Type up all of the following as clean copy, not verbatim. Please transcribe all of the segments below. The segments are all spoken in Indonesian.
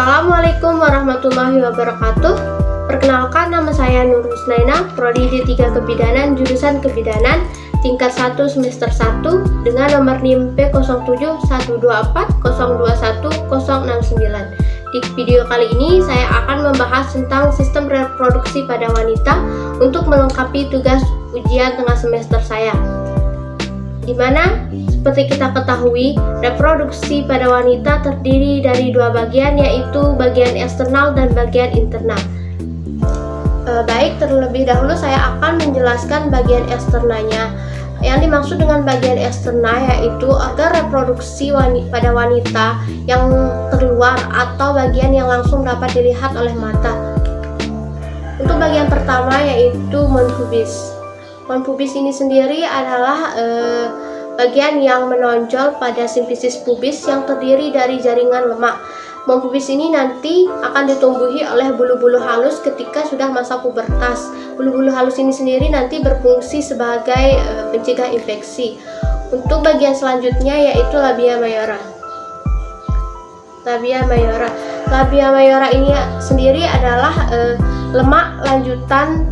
Assalamualaikum warahmatullahi wabarakatuh. Perkenalkan, nama saya Nur Husnaina, Prodi D3 Kebidanan, jurusan Kebidanan, tingkat 1 semester 1 dengan nomor NIM P071240210069. Di video kali ini saya akan membahas tentang sistem reproduksi pada wanita untuk melengkapi tugas ujian tengah semester saya. Di mana seperti kita ketahui, reproduksi pada wanita terdiri dari dua bagian, yaitu bagian eksternal dan bagian internal. Baik, terlebih dahulu saya akan menjelaskan bagian eksternalnya. Yang dimaksud dengan bagian eksternal yaitu organ reproduksi pada wanita yang keluar atau bagian yang langsung dapat dilihat oleh mata. Untuk bagian pertama yaitu mons pubis. Mons pubis ini sendiri adalah bagian yang menonjol pada simfisis pubis yang terdiri dari jaringan lemak. Mons pubis ini nanti akan ditumbuhi oleh bulu-bulu halus ketika sudah masa pubertas. Bulu-bulu halus ini sendiri nanti berfungsi sebagai pencegah infeksi. Untuk bagian selanjutnya yaitu labia mayora. Labia mayora ini sendiri adalah lemak lanjutan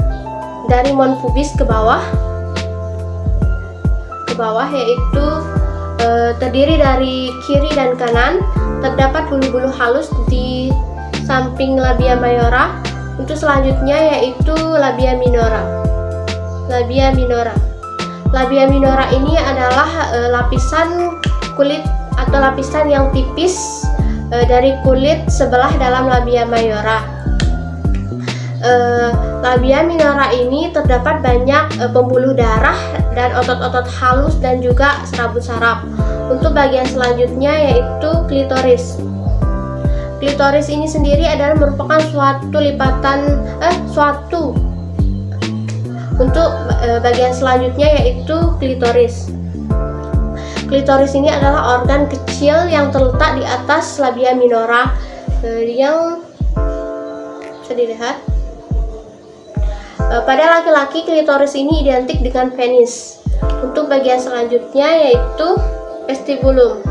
dari mons pubis ke bawah, yaitu terdiri dari kiri dan kanan. Terdapat bulu-bulu halus di samping labia mayora. Untuk selanjutnya yaitu labia minora. Labia minora ini adalah lapisan kulit atau lapisan yang tipis dari kulit sebelah dalam labia mayora. Labia minora ini terdapat banyak pembuluh darah dan otot-otot halus dan juga serabut saraf. Untuk bagian selanjutnya yaitu klitoris. Klitoris ini sendiri adalah merupakan Untuk bagian selanjutnya yaitu klitoris. Klitoris ini adalah organ kecil yang terletak di atas labia minora yang bisa dilihat. Pada laki-laki, klitoris ini identik dengan penis. Untuk bagian selanjutnya yaitu vestibulum.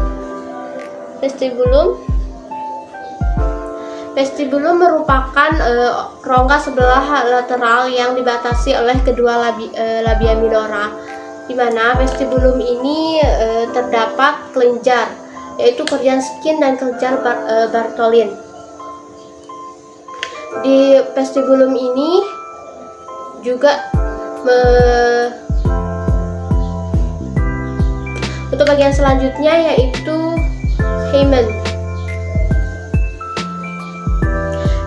Vestibulum merupakan rongga sebelah lateral yang dibatasi oleh kedua labia minora, di mana vestibulum ini terdapat kelenjar, yaitu kelenjar skin dan kelenjar Bartholin. Di vestibulum ini juga untuk bagian selanjutnya yaitu hymen.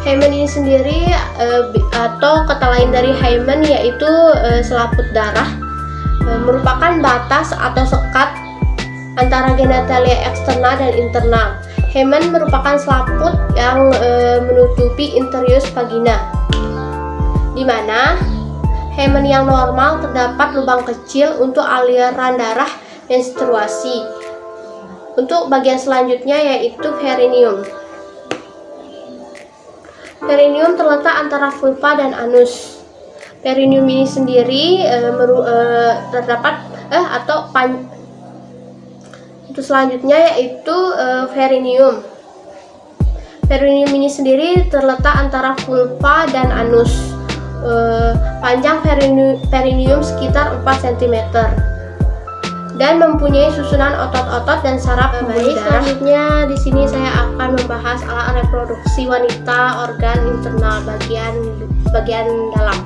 Hymen ini sendiri atau kata lain dari hymen yaitu selaput darah, merupakan batas atau sekat antara genitalia eksternal dan internal. Hymen merupakan selaput yang menutupi interius vagina, di mana hymen yang normal terdapat lubang kecil untuk aliran darah menstruasi. Untuk bagian selanjutnya yaitu perineum. Perineum terletak antara vulva dan anus. Perineum ini sendiri terdapat untuk selanjutnya yaitu perineum. Perineum ini sendiri terletak antara vulva dan anus. Panjang perineum sekitar 4 cm dan mempunyai susunan otot-otot dan saraf pembuluh darah. Selanjutnya di sini saya akan membahas alat reproduksi wanita, organ internal bagian dalam.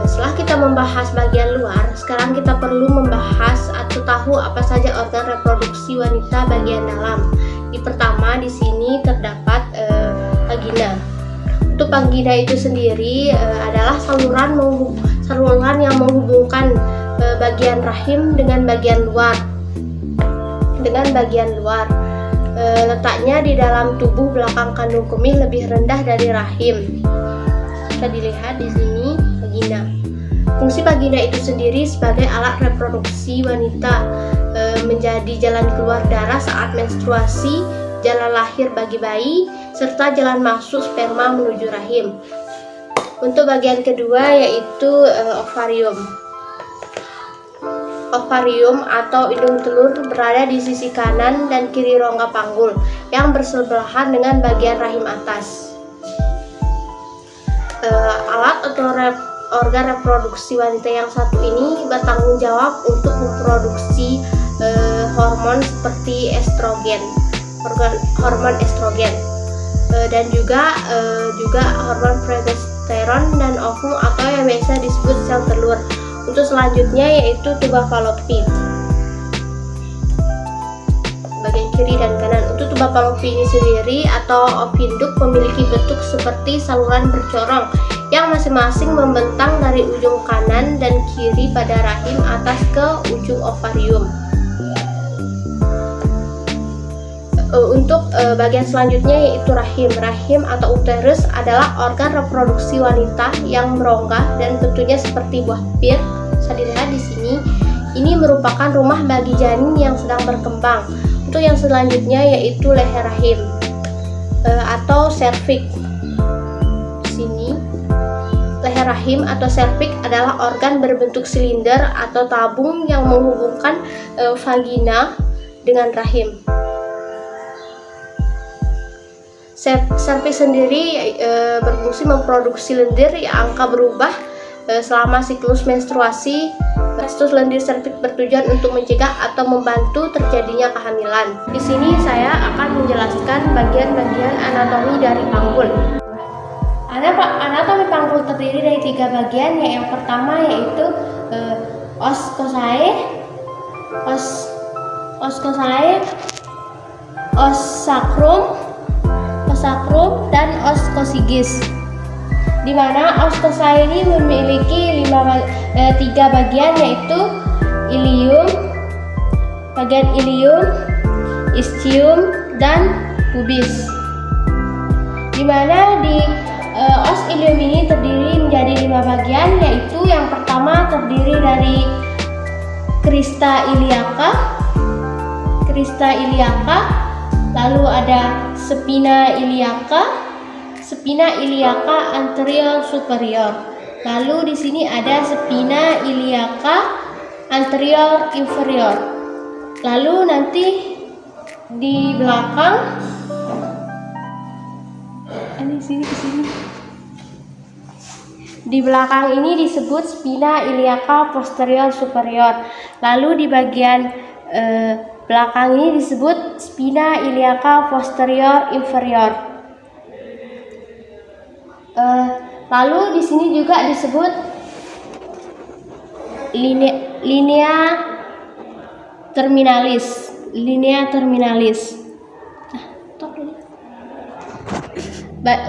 Setelah kita membahas bagian luar, sekarang kita perlu membahas atau tahu apa saja organ reproduksi wanita bagian dalam. Pertama di sini terdapat vagina. Untuk vagina itu sendiri adalah saluran yang menghubungkan bagian rahim dengan bagian luar. Letaknya di dalam tubuh belakang kandung kemih, lebih rendah dari rahim. Bisa dilihat di sini vagina. Fungsi vagina itu sendiri sebagai alat reproduksi wanita, menjadi jalan keluar darah saat menstruasi, jalan lahir bagi bayi, serta jalan masuk sperma menuju rahim. Untuk bagian kedua yaitu ovarium. ovarium atau indung telur berada di sisi kanan dan kiri rongga panggul yang bersebelahan dengan bagian rahim atas. Alat atau organ reproduksi wanita yang satu ini bertanggung jawab untuk memproduksi hormon seperti estrogen, hormon estrogen, dan juga hormon progesteron dan ovum atau yang biasa disebut sel telur. Untuk selanjutnya yaitu tuba falopi, bagian kiri dan kanan. Untuk tuba falopi ini sendiri atau ovinduk memiliki bentuk seperti saluran bercorong yang masing-masing membentang dari ujung kanan dan kiri pada rahim atas ke ujung ovarium. Untuk bagian selanjutnya yaitu rahim. Rahim atau uterus adalah organ reproduksi wanita yang berongga dan bentuknya seperti buah pir. Bisa dilihat di sini. Ini merupakan rumah bagi janin yang sedang berkembang. Untuk yang selanjutnya yaitu leher rahim atau serviks. Di sini leher rahim atau serviks adalah organ berbentuk silinder atau tabung yang menghubungkan vagina dengan rahim. Serviks sendiri berfungsi memproduksi lendir yang angka berubah selama siklus menstruasi. Siklus lendir serviks bertujuan untuk mencegah atau membantu terjadinya kehamilan. Di sini saya akan menjelaskan bagian-bagian anatomi dari panggul. Anatomi panggul terdiri dari 3 bagian. Yang pertama yaitu os coxae, os sacrum, dan os coccygis. Di mana os coxae ini memiliki 3 bagian yaitu ilium, bagian ilium, ischium, dan pubis. Di mana di os ilium ini terdiri menjadi 5 bagian, yaitu yang pertama terdiri dari crista iliaca, lalu ada spina iliaca anterior superior. Lalu di sini ada spina iliaca anterior inferior. Lalu nanti di belakang di belakang ini disebut spina iliaca posterior superior. Lalu di bagian belakang ini disebut spina iliaca posterior inferior. Lalu di sini juga disebut linea terminalis.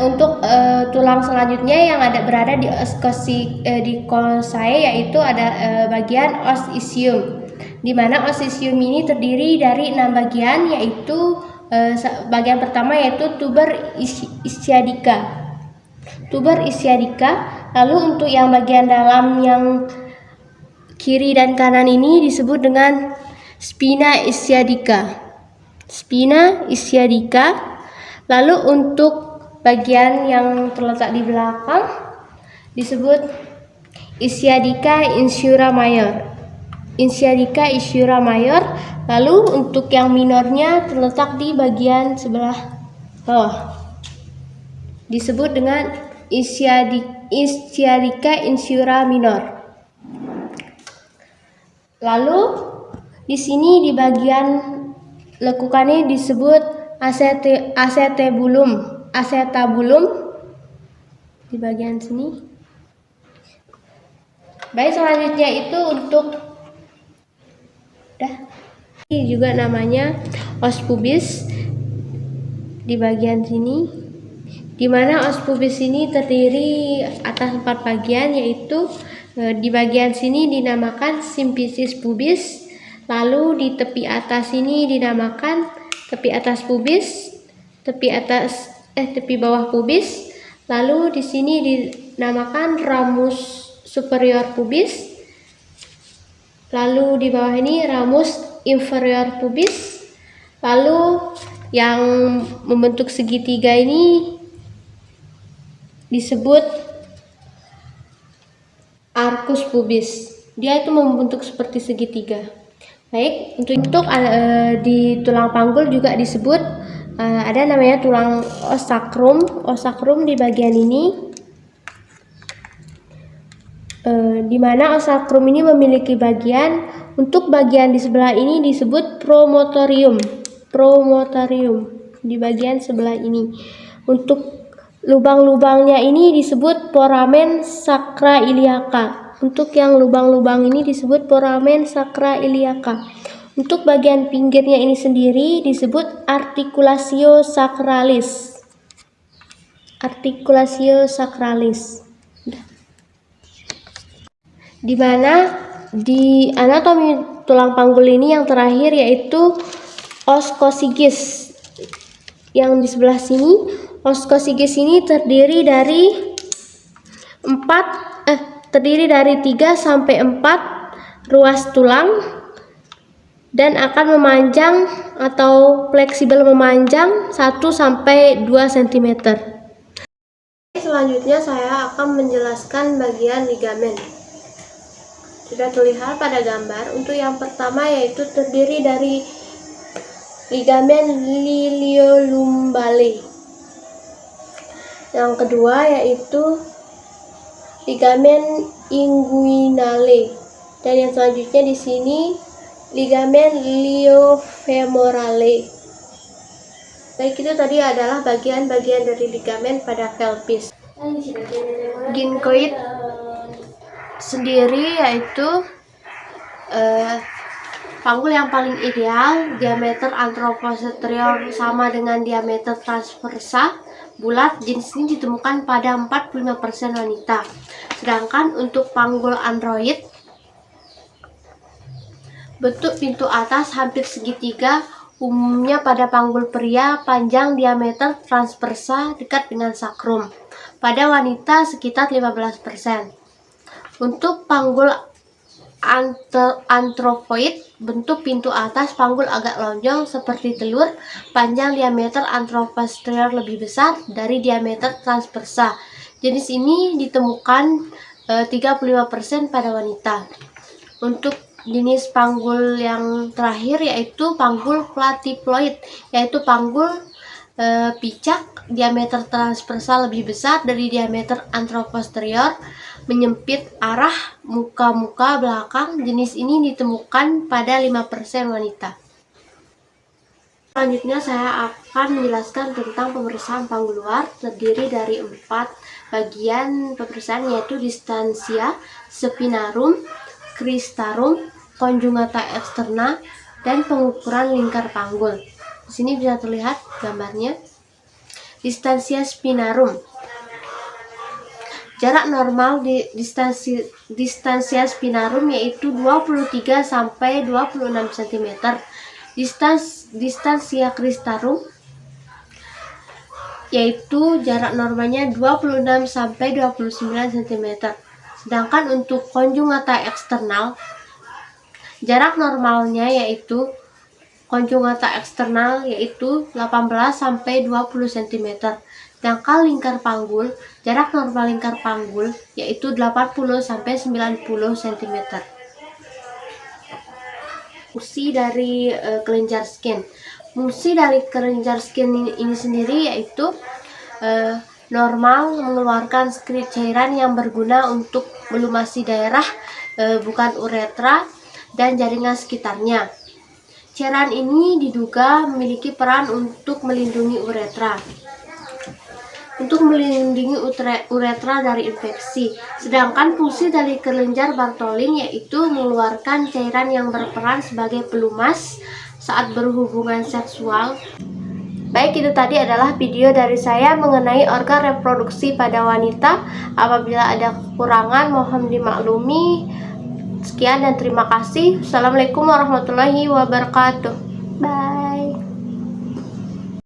Untuk tulang selanjutnya yang berada di coxae yaitu ada bagian os ischium, di mana os ischium ini terdiri dari 6 bagian, yaitu bagian pertama yaitu tuber ischiadica. Lalu untuk yang bagian dalam yang kiri dan kanan ini disebut dengan spina ischiadica. Lalu untuk bagian yang terletak di belakang disebut ischiadica insula mayor. Lalu untuk yang minornya terletak di bagian sebelah bawah, disebut dengan ischiadica insula minor. Lalu di sini di bagian lekukannya disebut acetabulum di bagian sini. Baik, selanjutnya itu untuk ini juga namanya os pubis di bagian sini, di mana os pubis ini terdiri atas 4 bagian, yaitu di bagian sini dinamakan simfisis pubis. Lalu di tepi atas ini dinamakan tepi atas pubis, tepi bawah pubis. Lalu di sini dinamakan ramus superior pubis. Lalu di bawah ini ramus inferior pubis. Lalu yang membentuk segitiga ini disebut arcus pubis. dia itu membentuk seperti segitiga. Baik, untuk di tulang panggul juga disebut ada namanya tulang osakrum. Osakrum di bagian ini, di mana osakrum ini memiliki bagian. Untuk bagian di sebelah ini disebut promotorium. Promotorium di bagian sebelah ini. Untuk lubang-lubangnya ini disebut foramen sacra iliaca. Untuk yang lubang-lubang ini disebut foramen sacra iliaca. Untuk bagian pinggirnya ini sendiri disebut articulatio sacralis. Articulatio sacralis. Di mana di anatomi tulang panggul ini yang terakhir yaitu oskosiges. Yang di sebelah sini, oskosiges ini terdiri dari 3 sampai 4 ruas tulang dan akan memanjang atau fleksibel memanjang 1 sampai 2 cm. Selanjutnya saya akan menjelaskan bagian ligamen. Sudah terlihat pada gambar. Untuk yang pertama yaitu terdiri dari ligamen iliolumbale. Yang kedua yaitu ligamen inguinale. Dan yang selanjutnya di sini ligamen iliofemorale. Baik, itu tadi adalah bagian-bagian dari ligamen pada pelvis. Ginkoid sendiri yaitu panggul yang paling ideal, diameter anteroposterior sama dengan diameter transversa, bulat. Jenis ini ditemukan pada 45% wanita. Sedangkan untuk panggul android, bentuk pintu atas hampir segitiga, umumnya pada panggul pria, panjang diameter transversa dekat dengan sakrum. Pada wanita sekitar 15%. Untuk panggul antropoid, bentuk pintu atas panggul agak lonjong seperti telur, panjang diameter anteroposterior lebih besar dari diameter transversa. Jenis ini ditemukan 35% pada wanita. Untuk jenis panggul yang terakhir yaitu panggul platyploid, yaitu panggul picak, diameter transversa lebih besar dari diameter anteroposterior, menyempit arah muka belakang. Jenis ini ditemukan pada 5% wanita. Selanjutnya saya akan menjelaskan tentang pemeriksaan panggul luar. Terdiri dari 4 bagian pemeriksaan yaitu distansia, spinarum, cristarum, conjugata externa, dan pengukuran lingkar panggul. Di sini bisa terlihat gambarnya. Distansia spinarum. Jarak normal di distansia spinarum yaitu 23 sampai 26 cm. Distansia cristarum yaitu jarak normalnya 26 sampai 29 cm. Sedangkan untuk conjugata eksternal, jarak normalnya yaitu conjugata eksternal yaitu 18 sampai 20 cm. Sedangkan lingkar panggul, jarak normal lingkar panggul yaitu 80 sampai 90 cm. Fungsi dari kelenjar skin. Fungsi dari kelenjar skin ini sendiri yaitu normal mengeluarkan sekret cairan yang berguna untuk melumasi daerah bukan uretra dan jaringan sekitarnya. Cairan ini diduga memiliki peran untuk melindungi uretra. Uretra dari infeksi. Sedangkan fungsi dari kelenjar Bartholin yaitu mengeluarkan cairan yang berperan sebagai pelumas saat berhubungan seksual. Baik, itu tadi adalah video dari saya mengenai organ reproduksi pada wanita. Apabila ada kekurangan mohon dimaklumi. Sekian dan terima kasih. Assalamualaikum warahmatullahi wabarakatuh. Bye.